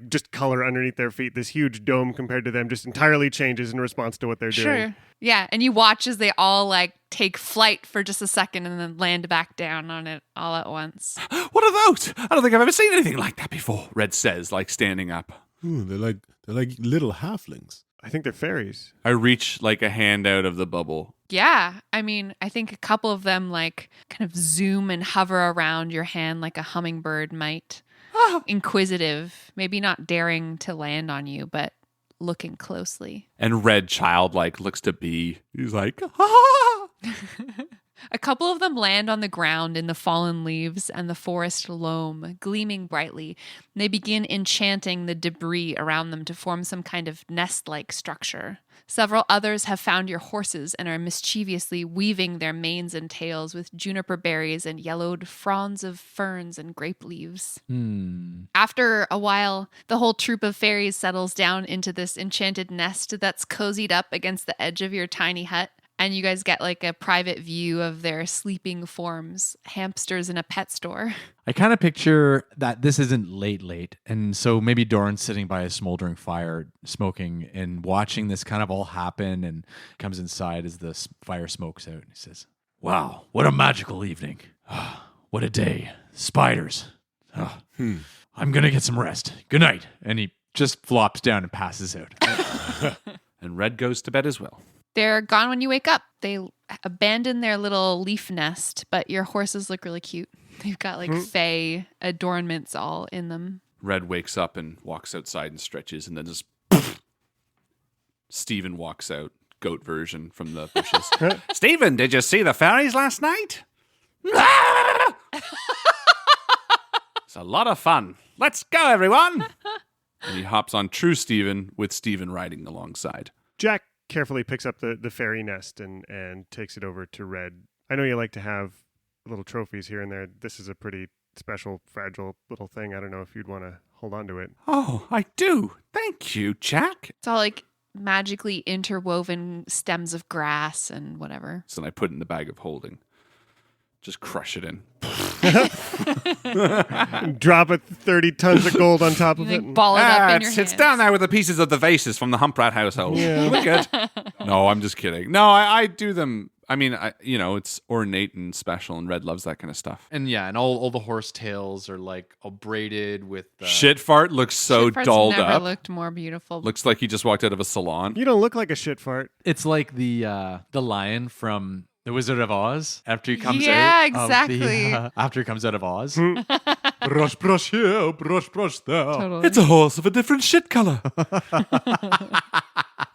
just color underneath their feet. This huge dome compared to them just entirely changes in response to what they're doing. Sure. Yeah, and you watch as they all take flight for just a second and then land back down on it all at once. What are those? I don't think I've ever seen anything like that before, Red says, standing up. They're like little halflings. I think they're fairies. I reach a hand out of the bubble. Yeah, I mean, I think a couple of them kind of zoom and hover around your hand like a hummingbird might. Inquisitive, maybe not daring to land on you, but looking closely. And Red childlike looks to Bee. He's like, ah! A couple of them land on the ground in the fallen leaves and the forest loam, gleaming brightly. They begin enchanting the debris around them to form some kind of nest-like structure. Several others have found your horses and are mischievously weaving their manes and tails with juniper berries and yellowed fronds of ferns and grape leaves. After a while, the whole troop of fairies settles down into this enchanted nest that's cozied up against the edge of your tiny hut. And you guys get a private view of their sleeping forms, hamsters in a pet store. I kind of picture that this isn't late. And so maybe Doran's sitting by a smoldering fire, smoking and watching this kind of all happen, and comes inside as the fire smokes out. And he says, "Wow, what a magical evening. What a day. Spiders. I'm going to get some rest. Good night." And he just flops down and passes out. And Red goes to bed as well. They're gone when you wake up. They abandon their little leaf nest, but your horses look really cute. They've got like fey adornments all in them. Red wakes up and walks outside and stretches, and then just Steven walks out, goat version from the bushes. Steven, did you see the fairies last night? It's a lot of fun. Let's go, everyone. And he hops on True Steven with Steven riding alongside. Jack carefully picks up the fairy nest and takes it over to Red. I know you like to have little trophies here and there. This is a pretty special, fragile little thing. I don't know if you'd want to hold on to it. Oh, I do. Thank you, Jack. It's all like magically interwoven stems of grass and whatever. So then I put it in the bag of holding. Just crush it in. Drop it 30 tons of gold on top of You it. like ball it up in your It's hands. down there with the pieces of the vases from the Humprat household. We're good. No, I'm just kidding. No, I do them. I mean, it's ornate and special, and Red loves that kind of stuff. And yeah, and all the horse tails are like all braided with Shit fart looks so Shit fart's dolled never up. looked more beautiful. Looks like he just walked out of a salon. You don't look like a shit fart. It's like the lion from The Wizard of Oz after he comes Yeah, out. exactly. After he comes out of Oz. Brush, brush here, brush, brush there. Totally. It's a horse of a different shit color.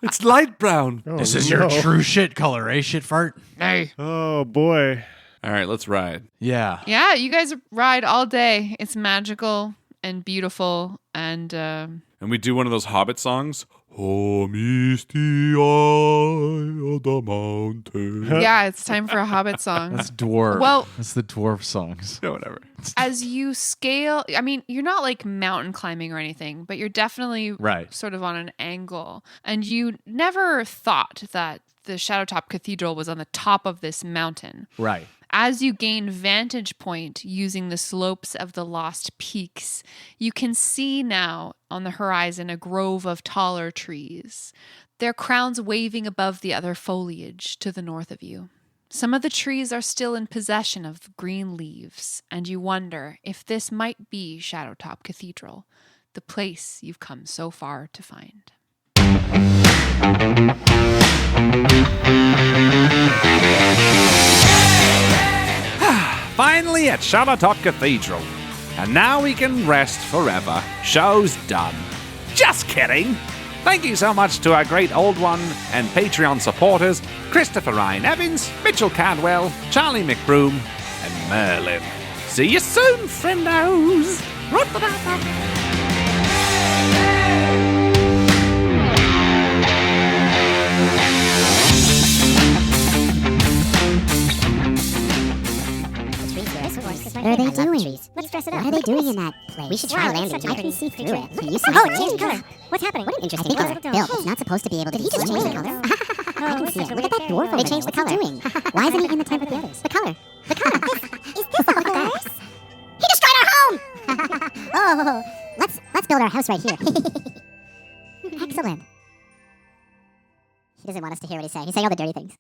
It's light brown. Oh, This is no. your true shit color, eh, shit fart? Hey. Oh, boy. All right, let's ride. Yeah. Yeah, you guys ride all day. It's magical and beautiful and And we do one of those Hobbit songs. Oh, misty eye of the mountain. yeah, it's time for a Hobbit song. That's dwarf. Well- that's the dwarf songs. Yeah, whatever. As you scale, I mean, you're not like mountain climbing or anything, but you're definitely Right. sort of on an angle. And you never thought that the Shadowtop Cathedral was on the top of this mountain. Right. As you gain vantage point using the slopes of the Lost Peaks, you can see now on the horizon a grove of taller trees, their crowns waving above the other foliage to the north of you. Some of the trees are still in possession of the green leaves, and you wonder if this might be Shadowtop Cathedral, the place you've come so far to find. Finally at Shadowtop Cathedral. And now we can rest forever. Show's done. Just kidding. Thank you so much to our great old one and Patreon supporters, Christopher Ryan Evans, Mitchell Cadwell, Charlie McBroom, and Merlin. See you soon, friendos. What are they doing? Let's dress it up. What are they doing in that place? We should try landing. I can see through it. Can you see through it? Change color. What's happening? What an interesting color. Bill, it's not supposed to be able to. Did he just change the color? I can see it. Look at that dwarf. They changed the color. What's he doing? Why isn't he in the tent with the others? The color. The color. Is this all colors? He destroyed our home! Oh, let's build our house right here. Excellent. He doesn't want us to hear what he's saying. He's saying all the dirty things.